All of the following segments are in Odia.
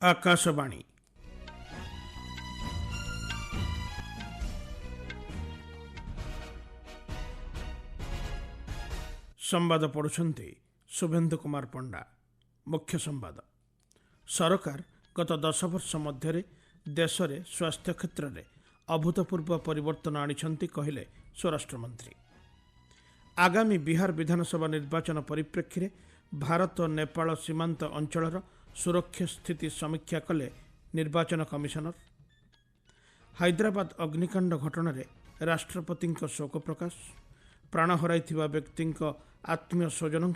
आकाशवाणी संवाद पढ़ुछंती शुभेन्दु कुमार पंडा। मुख्य संवाद। सरकार गत 10 वर्ष मध्य देश में स्वास्थ्य क्षेत्र में अभूतपूर्व परिवर्तन आनिछंती कहले स्वराष्ट्र मंत्री। आगामी बिहार विधानसभा निर्वाचन परिप्रेक्षी में भारत और नेपाल सीमांत अंचलर सुरक्षा स्थिति समीक्षा कले निर्वाचन कमिशनर। हैदराबाद अग्निकांड घटना राष्ट्रपति शोक प्रकाश। प्राण हराइथिबा व्यक्ति आत्मीय स्वजनों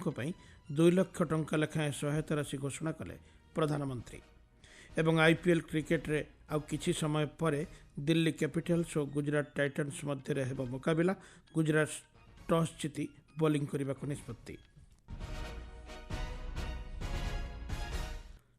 2 लाख टंका लेखाएं सहायता राशि घोषणा कले प्रधानमंत्री। एवं आईपीएल क्रिकेट रे आउ किछि समय परे दिल्ली कैपिटल्स और गुजरात टाइटन्स मध्य हेब मुकाबिला। गुजरात टॉस जीति बोलिंग करने को निष्पत्ति।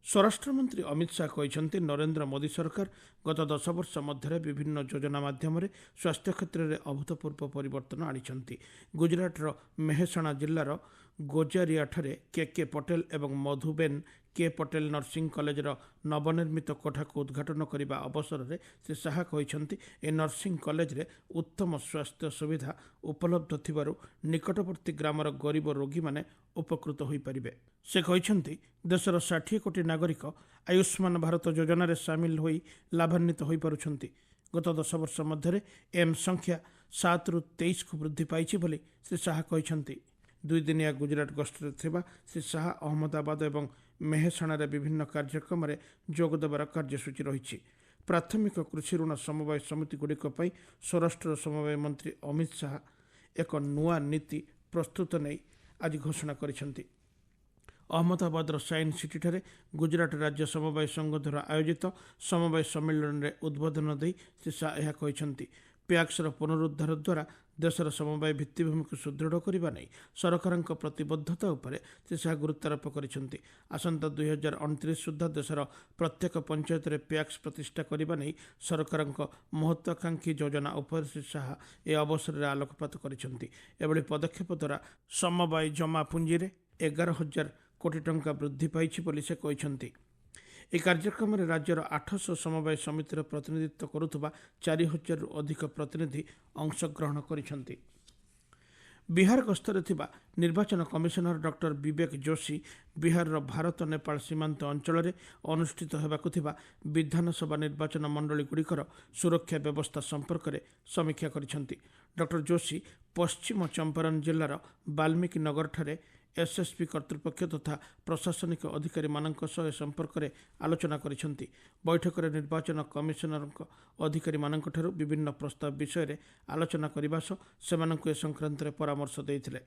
स्वराष्ट्र मंत्री अमित शाह कहते नरेंद्र मोदी सरकार गत 10 वर्ष मध्य विभिन्न योजना माध्यम स्वास्थ्य क्षेत्र में अभूतपूर्व परिवर्तन आनिछंती। गुजरातर मेहसाणा जिल्लार गोजारिया ठारे के पटेल एवं मधुबेन के पटेल नर्सिंग कॉलेजर नवनिर्मित कोठा को उद्घाटन करने अवसर में श्री शाह कहते ए नर्सिंग कॉलेज रे उत्तम स्वास्थ्य सुविधा उपलब्ध थिबारु निकटवर्ती ग्रामर गरीब रोगी माने उपकृत होई परिबे। से कहते देशर 60 कोटी नागरिक आयुष्मान भारत योजना रे सामिल होई लाभान्वित होई पारुछंती। गत 10 वर्ष मध्य एम संख्या 7 रु 23 को वृद्धि पाइछि बोली श्री शाह कहते। 2 दिनिया गुजरात गस्तर थिबा श्री शाह अहमदाबाद एवं मेहसाणा विभिन्न कार्यक्रम में जोगदेवार कार्यसूची रही। प्राथमिक कृषि ऋण समवाय समिति गुड़िक स्वराष्ट्र समवाय मंत्री अमित शाह एक नुआ नीति प्रस्तुत नहीं आज घोषणा करिसेंती। अहमदाबाद साइंस सिटी ठारे गुजरात राज्य समवाय संघ द्वारा आयोजित समवाय सम्मेलन में उद्बोधन दे श्री शाह यह कहते पैक्सर पुनरुद्धार द्वारा देशर समवाय भित्तिभूमि को सुदृढ़ करने नहीं सरकार प्रतिबद्धता उपर श्री शाह गुरुत्वारोप करिसेंती। आसंता 2029 सुधा देशर प्रत्येक पंचायत में पैक्स प्रतिष्ठा करने नहीं सरकार महत्वाकांक्षी योजना उपर श्री शाह ए अवसर में आलोकपात करिसेंती। एभली पदक्षेप द्वारा समवाय जमा पुंजी में 11,000 कोटी टंका वृद्धि पाइछि बोली से कहते। ए कार्यक्रम में राज्यर 800 समवाय समितिर प्रतिनिधित्व करुवा 4,000 रु अधिक प्रतिनिधि अंशग्रहण करिसेंती। बिहार गस्तर थिबा निर्वाचन कमिशनर डॉक्टर विवेक जोशी बिहार भारत नेपाल सीमांत अंचल में अनुष्ठित होबाकु थिबा विधानसभा निर्वाचन मंडली गुड़िकर सुरक्षा व्यवस्था संपर्क में समीक्षा करिसेंती। डॉक्टर जोशी पश्चिम चंपारण जिलार वाल्मीकि नगर ठारे एसएसपी कर्तृपक्ष तथा प्रशासनिक अधिकारी मानक सह संपर्क में आलोचना करिसेंती। बैठक में निर्वाचन कमिशनर अधिकारी मानक ठारू विभिन्न प्रस्ताव विषय में आलोचना करने सह सेमानंकु ए संक्रांत में परामर्श देइथिले।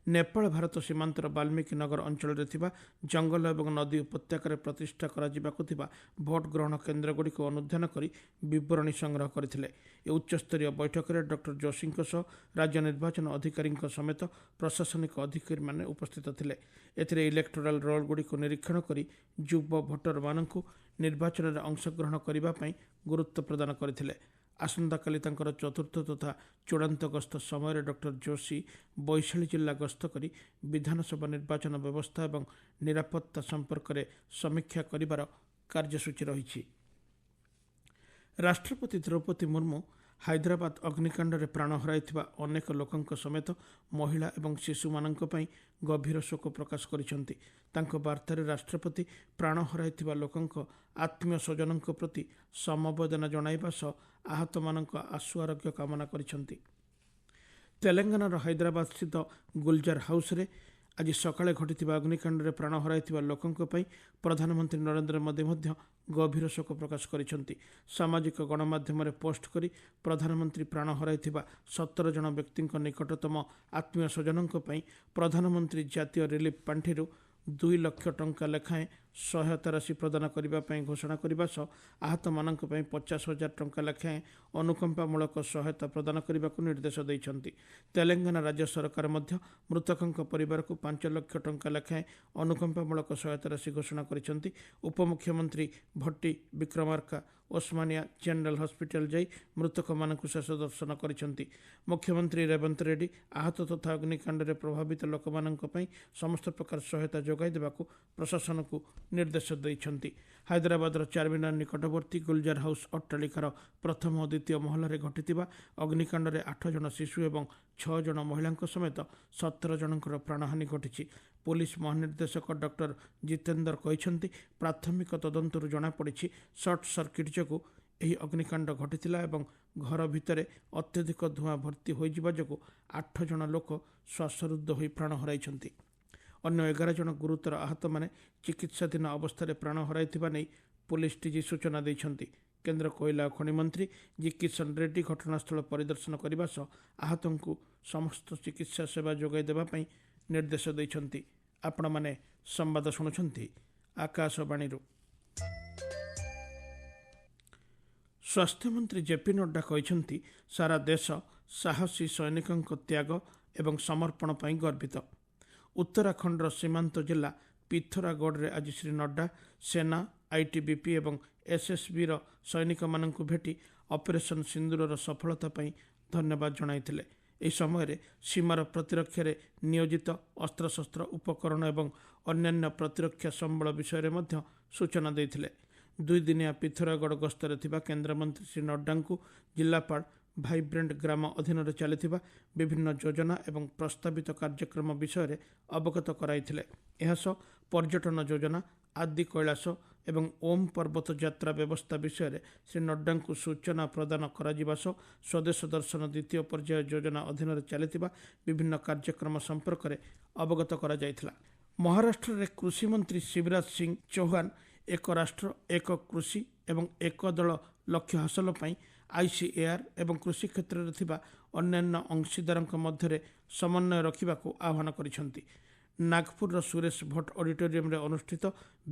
नेपाल भारत सीमांतर वाल्मीकि नगर अंचल में थिबा जंगल एवं नदी उपत्यका प्रतिष्ठा कराजिबाकु थिबा भोट ग्रहण केन्द्र गुड़िक अनुध्यान करी विवरणी संग्रह करथिले। ए उच्चस्तरीय बैठक में डॉक्टर जोशी सह राज्य निर्वाचन अधिकारी समेत प्रशासनिक अधिकारी माने उपस्थित थिले। एथिरे इलेक्टोराल रोल गुड़िक निरीक्षण करी युव भोटर मानकु निर्वाचन में अंशग्रहण करने पई गुरुत्व प्रदान करथिले। आसंताकाली तांकर चतुर्थ तथा चूड़ांत गस्त समय डॉक्टर जोशी वैशाली जिला गस्त करी विधानसभा निर्वाचन व्यवस्था एवं निरापत्ता संपर्क में समीक्षा करिबार कार्यसूची रही। राष्ट्रपति द्रौपदी मुर्मू हैदराबाद अग्निकांड में प्राण हराइथिबा अनेक लोकंक समेत महिला एवं शिशु मानंक पई गभीर शोक प्रकाश करिसेंती। तांको वार्तारे राष्ट्रपति प्राण हराइथिबा लोकंक आत्मीय स्वजनंक प्रति समवेदना जणाइबा सह आहत मानंक आशु आरोग्य कामना करिसेंती। तेलंगानार हैदराबाद स्थित गुलजार हाउस रे आज सकाळे घटिथिबा अग्निकांड में प्राण हराइथिबा लोकंक पई प्रधानमंत्री नरेंद्र मोदी मध्य गभीर शोक प्रकाश करिसेंती। सामाजिक गणमाध्यम पोस्ट करी प्रधानमंत्री प्राण हराइथिबा 17 जन व्यक्ति निकटतम आत्मीय स्वजनों पई प्रधानमंत्री जातीय रिलीफ पांठिरु 2 लाख टंका लेखाएं सहायता राशि प्रदान करने घोषणा करने सह आहत मानक 50,000 टंका लेखाएं अनुकंपामूलक सहायता प्रदान करने को निर्देश देइछंती। तेलंगाना राज्य सरकार मध्य मृतकों परिवार को 5 लाख टंका लेखाएं अनुकंपामूलक सहायता राशि घोषणा करिसेंती। उपमुख्यमंत्री भट्टी विक्रमार्का ओस्मानिया जनरल हॉस्पिटल जाई मृतक मानक शेष दर्शन करिसेंती। मुख्यमंत्री रेवंत रेड्डी आहत तथा अग्निकांड में प्रभावित लोक मानक पई समस्त प्रकार सहायता जोगाई देबाकू प्रशासन को ନିର୍ଦ୍ଦେଶ ଦେଇଛନ୍ତି। ହାଇଦ୍ରାବାଦର ଚାର୍ମିନାର ନିକଟବର୍ତ୍ତୀ ଗୁଲଜାର ହାଉସ୍ ଅଟ୍ଟାଳିକାର ପ୍ରଥମ ଓ ଦ୍ୱିତୀୟ ମହଲାରେ ଘଟିଥିବା ଅଗ୍ନିକାଣ୍ଡରେ 8 ଜଣ ଶିଶୁ ଏବଂ 6 ଜଣ ମହିଳାଙ୍କ ସମେତ 17 ଜଣଙ୍କର ପ୍ରାଣହାନୀ ଘଟିଛି। ପୁଲିସ ମହାନିର୍ଦ୍ଦେଶକ ଡକ୍ଟର ଜିତେନ୍ଦର କହିଛନ୍ତି, ପ୍ରାଥମିକ ତଦନ୍ତରୁ ଜଣାପଡ଼ିଛି ସର୍ଟ ସର୍କିଟ୍ ଯୋଗୁଁ ଏହି ଅଗ୍ନିକାଣ୍ଡ ଘଟିଥିଲା ଏବଂ ଘର ଭିତରେ ଅତ୍ୟଧିକ ଧୂଆଁ ଭର୍ତ୍ତି ହୋଇଯିବା ଯୋଗୁଁ 8 ଜଣ ଲୋକ ଶ୍ୱାସରୁଦ୍ଧ ହୋଇ ପ୍ରାଣ ହରାଇଛନ୍ତି। ଅନ୍ୟ 11 ଜଣ ଗୁରୁତର ଆହତମାନେ ଚିକିତ୍ସାଧୀନ ଅବସ୍ଥାରେ ପ୍ରାଣ ହରାଇଥିବା ନେଇ ପୁଲିସ ଡିଜି ସୂଚନା ଦେଇଛନ୍ତି। କେନ୍ଦ୍ର କୋଇଲା ଓ ଖଣି ମନ୍ତ୍ରୀ ଜି କିଶନ ରେଡ୍ଡୀ ଘଟଣାସ୍ଥଳ ପରିଦର୍ଶନ କରିବା ସହ ଆହତଙ୍କୁ ସମସ୍ତ ଚିକିତ୍ସା ସେବା ଯୋଗାଇ ଦେବା ପାଇଁ ନିର୍ଦ୍ଦେଶ ଦେଇଛନ୍ତି। ଆପଣମାନେ ସମ୍ବାଦ ଶୁଣୁଛନ୍ତି ଆକାଶବାଣୀରୁ। ସ୍ୱାସ୍ଥ୍ୟମନ୍ତ୍ରୀ ଜେପି ନଡ୍ଡା କହିଛନ୍ତି, ସାରା ଦେଶ ସାହସୀ ସୈନିକଙ୍କ ତ୍ୟାଗ ଏବଂ ସମର୍ପଣ ପାଇଁ ଗର୍ବିତ। ଉତ୍ତରାଖଣ୍ଡର ସୀମାନ୍ତ ଜିଲ୍ଲା ପିଥୋରାଗଡ଼ରେ ଆଜି ଶ୍ରୀ ନଡ୍ଡା ସେନା, ଆଇଟିବିପି ଏବଂ ଏସ୍ଏସ୍ବିର ସୈନିକମାନଙ୍କୁ ଭେଟି ଅପରେସନ୍ ସିନ୍ଦୁରର ସଫଳତା ପାଇଁ ଧନ୍ୟବାଦ ଜଣାଇଥିଲେ। ଏହି ସମୟରେ ସୀମାର ପ୍ରତିରକ୍ଷାରେ ନିୟୋଜିତ ଅସ୍ତ୍ରଶସ୍ତ୍ର, ଉପକରଣ ଏବଂ ଅନ୍ୟାନ୍ୟ ପ୍ରତିରକ୍ଷା ସମ୍ବଳ ବିଷୟରେ ମଧ୍ୟ ସୂଚନା ଦେଇଥିଲେ। 2 ଦିନିଆ ପିଥୋରାଗଡ଼ ଗସ୍ତରେ ଥିବା କେନ୍ଦ୍ରମନ୍ତ୍ରୀ ଶ୍ରୀ ନଡ୍ଡାଙ୍କୁ ଜିଲ୍ଲାପାଳ ଭାଇବ୍ରେଣ୍ଟ ଗ୍ରାମ ଅଧୀନରେ ଚାଲିଥିବା ବିଭିନ୍ନ ଯୋଜନା ଏବଂ ପ୍ରସ୍ତାବିତ କାର୍ଯ୍ୟକ୍ରମ ବିଷୟରେ ଅବଗତ କରାଇଥିଲେ। ଏହାସହ ପର୍ଯ୍ୟଟନ ଯୋଜନା, ଆଦି କୈଳାସ ଏବଂ ଓମ୍ ପର୍ବତ ଯାତ୍ରା ବ୍ୟବସ୍ଥା ବିଷୟରେ ଶ୍ରୀ ନଡ୍ଡାଙ୍କୁ ସୂଚନା ପ୍ରଦାନ କରାଯିବା ସହ ସ୍ୱଦେଶ ଦର୍ଶନ ଦ୍ୱିତୀୟ ପର୍ଯ୍ୟାୟ ଯୋଜନା ଅଧୀନରେ ଚାଲିଥିବା ବିଭିନ୍ନ କାର୍ଯ୍ୟକ୍ରମ ସମ୍ପର୍କରେ ଅବଗତ କରାଯାଇଥିଲା। ମହାରାଷ୍ଟ୍ରରେ କୃଷିମନ୍ତ୍ରୀ ଶିବରାଜ ସିଂ ଚୌହାନ ଏକ ରାଷ୍ଟ୍ର, ଏକ କୃଷି ଏବଂ ଏକ ଦଳ ଲକ୍ଷ୍ୟ ହାସଲ ପାଇଁ ICAR ଏବଂ କୃଷି କ୍ଷେତ୍ରରେ ଥିବା ଅନ୍ୟାନ୍ୟ ଅଂଶୀଦାରଙ୍କ ମଧ୍ୟରେ ସମନ୍ୱୟ ରଖିବାକୁ ଆହ୍ୱାନ କରିଛନ୍ତି। ନାଗପୁରର ସୁରେଶ ଭଟ୍ଟ ଅଡିଟୋରିୟମରେ ଅନୁଷ୍ଠିତ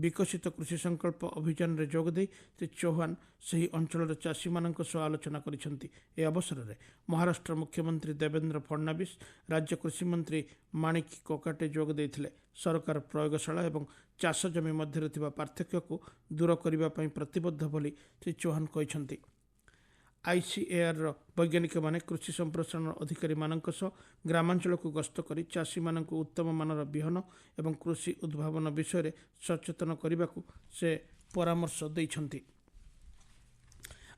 ବିକଶିତ କୃଷି ସଂକଳ୍ପ ଅଭିଯାନରେ ଯୋଗଦେଇ ଶ୍ରୀ ଚୌହାନ ସେହି ଅଞ୍ଚଳର ଚାଷୀମାନଙ୍କ ସହ ଆଲୋଚନା କରିଛନ୍ତି। ଏହି ଅବସରରେ ମହାରାଷ୍ଟ୍ର ମୁଖ୍ୟମନ୍ତ୍ରୀ ଦେବେନ୍ଦ୍ର ଫଡନାବିସ୍, ରାଜ୍ୟ କୃଷିମନ୍ତ୍ରୀ ମାଣିକ କୋକାଟେ ଯୋଗ ଦେଇଥିଲେ। ସରକାର ପ୍ରୟୋଗଶାଳା ଏବଂ ଚାଷ ଜମି ମଧ୍ୟରେ ଥିବା ପାର୍ଥକ୍ୟକୁ ଦୂର କରିବା ପାଇଁ ପ୍ରତିବଦ୍ଧ ବୋଲି ଶ୍ରୀ ଚୌହାନ କହିଛନ୍ତି। ICARର ବୈଜ୍ଞାନିକମାନେ କୃଷି ସମ୍ପ୍ରସାରଣ ଅଧିକାରୀମାନଙ୍କ ସହ ଗ୍ରାମାଞ୍ଚଳକୁ ଗସ୍ତ କରି ଚାଷୀମାନଙ୍କୁ ଉତ୍ତମ ମାନର ବିହନ ଏବଂ କୃଷି ଉଦ୍ଭାବନ ବିଷୟରେ ସଚେତନ କରିବାକୁ ସେ ପରାମର୍ଶ ଦେଇଛନ୍ତି।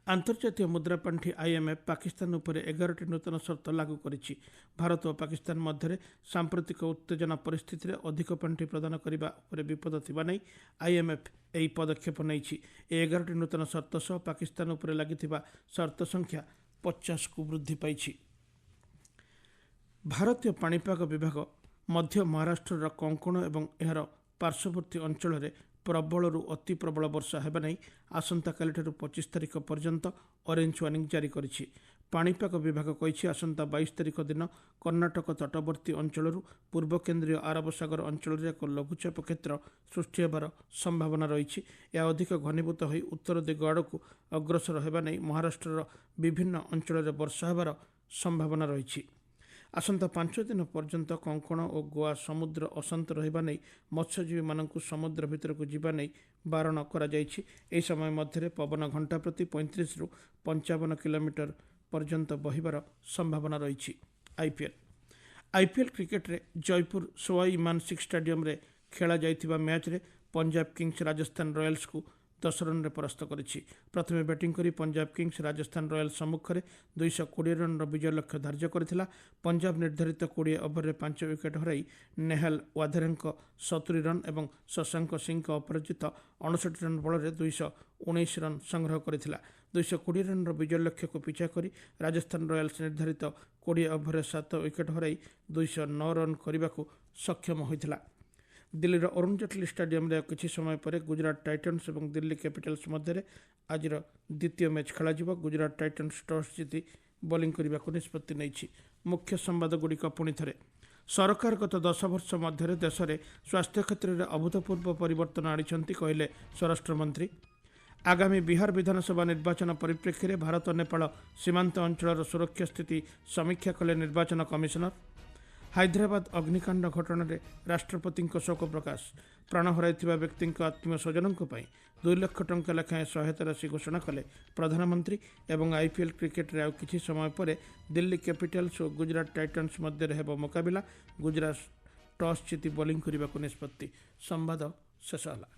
ଆନ୍ତର୍ଜାତୀୟ ମୁଦ୍ରାପାଣ୍ଠି IMF ପାକିସ୍ତାନ ଉପରେ 11ଟି ନୂତନ ସର୍ତ୍ତ ଲାଗୁ କରିଛି। ଭାରତ ଓ ପାକିସ୍ତାନ ମଧ୍ୟରେ ସାମ୍ପ୍ରତିକ ଉତ୍ତେଜନା ପରିସ୍ଥିତିରେ ଅଧିକ ପାଣ୍ଠି ପ୍ରଦାନ କରିବା ଉପରେ ବିପଦ ଥିବା ନେଇ IMF ଏହି ପଦକ୍ଷେପ ନେଇଛି। ଏହି 11ଟି ନୂତନ ସର୍ତ୍ତ ସହ ପାକିସ୍ତାନ ଉପରେ ଲାଗିଥିବା ସର୍ତ୍ତ ସଂଖ୍ୟା 50କୁ ବୃଦ୍ଧି ପାଇଛି। ଭାରତୀୟ ପାଣିପାଗ ବିଭାଗ ମଧ୍ୟ ମହାରାଷ୍ଟ୍ରର କୋଙ୍କଣ ଏବଂ ଏହାର ପାର୍ଶ୍ୱବର୍ତ୍ତୀ ଅଞ୍ଚଳରେ ପ୍ରବଳରୁ ଅତି ପ୍ରବଳ ବର୍ଷା ହେବା ନେଇ ଆସନ୍ତାକାଲିଠାରୁ 25 ତାରିଖ ପର୍ଯ୍ୟନ୍ତ ଅରେଞ୍ଜ ୱାର୍ଣ୍ଣିଂ ଜାରି କରିଛି। ପାଣିପାଗ ବିଭାଗ କହିଛି, ଆସନ୍ତା 22 ତାରିଖ ଦିନ କର୍ଣ୍ଣାଟକ ତଟବର୍ତ୍ତୀ ଅଞ୍ଚଳରୁ ପୂର୍ବ କେନ୍ଦ୍ରୀୟ ଆରବ ସାଗର ଅଞ୍ଚଳରେ ଏକ ଲଘୁଚାପ କ୍ଷେତ୍ର ସୃଷ୍ଟି ହେବାର ସମ୍ଭାବନା ରହିଛି। ଏହା ଅଧିକ ଘନୀଭୂତ ହୋଇ ଉତ୍ତର ଦିଗ ଆଡ଼କୁ ଅଗ୍ରସର ହେବା ନେଇ ମହାରାଷ୍ଟ୍ରର ବିଭିନ୍ନ ଅଞ୍ଚଳରେ ବର୍ଷା ହେବାର ସମ୍ଭାବନା ରହିଛି। ଆସନ୍ତା 5 ଦିନ ପର୍ଯ୍ୟନ୍ତ କୋଙ୍କଣ ଓ ଗୋଆ ସମୁଦ୍ର ଅଶାନ୍ତ ରହିବା ନେଇ ମତ୍ସ୍ୟଜୀବୀମାନଙ୍କୁ ସମୁଦ୍ର ଭିତରକୁ ଯିବା ନେଇ ବାରଣ କରାଯାଇଛି। ଏହି ସମୟ ମଧ୍ୟରେ ପବନ ଘଣ୍ଟା ପ୍ରତି 35ରୁ 55 କିଲୋମିଟର ପର୍ଯ୍ୟନ୍ତ ବହିବାର ସମ୍ଭାବନା ରହିଛି। IPL କ୍ରିକେଟରେ ଜୟପୁର ସୱାଇ ମାନ ସିଂ ଷ୍ଟାଡିୟମରେ ଖେଳାଯାଇଥିବା ମ୍ୟାଚ୍ରେ ପଞ୍ଜାବ କିଙ୍ଗସ୍ ରାଜସ୍ଥାନ ରୟାଲ୍ସକୁ 10 ରନ୍ରେ ପରାସ୍ତ କରିଛି। ପ୍ରଥମେ ବ୍ୟାଟିଂ କରି ପଞ୍ଜାବ କିଙ୍ଗସ୍ ରାଜସ୍ଥାନ ରୟାଲ୍ସ ସମ୍ମୁଖରେ 220 ରନ୍ର ବିଜୟ ଲକ୍ଷ୍ୟ ଧାର୍ଯ୍ୟ କରିଥିଲା। ପଞ୍ଜାବ ନିର୍ଦ୍ଧାରିତ 20 ଓଭରରେ 5 ୱିକେଟ୍ ହରାଇ ନେହାଲ ୱାଧେରେଙ୍କ 70 ରନ୍ ଏବଂ ଶଶାଙ୍କ ସିଂଙ୍କ ଅପରାଜିତ 59 ରନ୍ ବଳରେ 219 ରନ୍ ସଂଗ୍ରହ କରିଥିଲା। 220 ରନ୍ର ବିଜୟ ଲକ୍ଷ୍ୟକୁ ପିଛା କରି ରାଜସ୍ଥାନ ରୟାଲ୍ସ ନିର୍ଦ୍ଧାରିତ 20 ଓଭରରେ 7 ୱିକେଟ୍ ହରାଇ 209 ରନ୍ କରିବାକୁ ସକ୍ଷମ ହୋଇଥିଲା। ଦିଲ୍ଲୀର ଅରୁଣ ଜେଟଲୀ ଷ୍ଟାଡିୟମରେ କିଛି ସମୟ ପରେ ଗୁଜରାଟ ଟାଇଟନ୍ସ ଏବଂ ଦିଲ୍ଲୀ କ୍ୟାପିଟାଲ୍ସ ମଧ୍ୟରେ ଆଜିର ଦ୍ୱିତୀୟ ମ୍ୟାଚ୍ ଖେଳାଯିବ। ଗୁଜରାଟ ଟାଇଟନ୍ସ ଟସ୍ ଜିତି ବୋଲିଂ କରିବାକୁ ନିଷ୍ପତ୍ତି ନେଇଛି। ମୁଖ୍ୟ ସମ୍ବାଦଗୁଡ଼ିକ ପୁଣି ଥରେ। ସରକାର ଗତ 10 ବର୍ଷ ମଧ୍ୟରେ ଦେଶରେ ସ୍ୱାସ୍ଥ୍ୟ କ୍ଷେତ୍ରରେ ଅଭୂତପୂର୍ବ ପରିବର୍ତ୍ତନ ଆଣିଛନ୍ତି କହିଲେ ସ୍ୱରାଷ୍ଟ୍ରମନ୍ତ୍ରୀ। ଆଗାମୀ ବିହାର ବିଧାନସଭା ନିର୍ବାଚନ ପରିପ୍ରେକ୍ଷୀରେ ଭାରତ ନେପାଳ ସୀମାନ୍ତ ଅଞ୍ଚଳର ସୁରକ୍ଷା ସ୍ଥିତି ସମୀକ୍ଷା କଲେ ନିର୍ବାଚନ କମିଶନର। ହାଇଦ୍ରାବାଦ ଅଗ୍ନିକାଣ୍ଡ ଘଟଣାରେ ରାଷ୍ଟ୍ରପତିଙ୍କ ଶୋକ ପ୍ରକାଶ। ପ୍ରାଣ ହରାଇଥିବା ବ୍ୟକ୍ତିଙ୍କ ଆତ୍ମୀୟ ସ୍ୱଜନଙ୍କ ପାଇଁ 2 ଲକ୍ଷ ଟଙ୍କା ଲେଖାଏଁ ସହାୟତା ରାଶି ଘୋଷଣା କଲେ ପ୍ରଧାନମନ୍ତ୍ରୀ। ଏବଂ IPL କ୍ରିକେଟରେ ଆଉ କିଛି ସମୟ ପରେ ଦିଲ୍ଲୀ କ୍ୟାପିଟାଲ୍ସ ଓ ଗୁଜରାଟ ଟାଇଟନ୍ସ ମଧ୍ୟରେ ହେବ ମୁକାବିଲା। ଗୁଜରାଟ ଟସ୍ ଜିତି ବୋଲିଂ କରିବାକୁ ନିଷ୍ପତ୍ତି। ସମ୍ବାଦ ଶେଷ ହେଲା।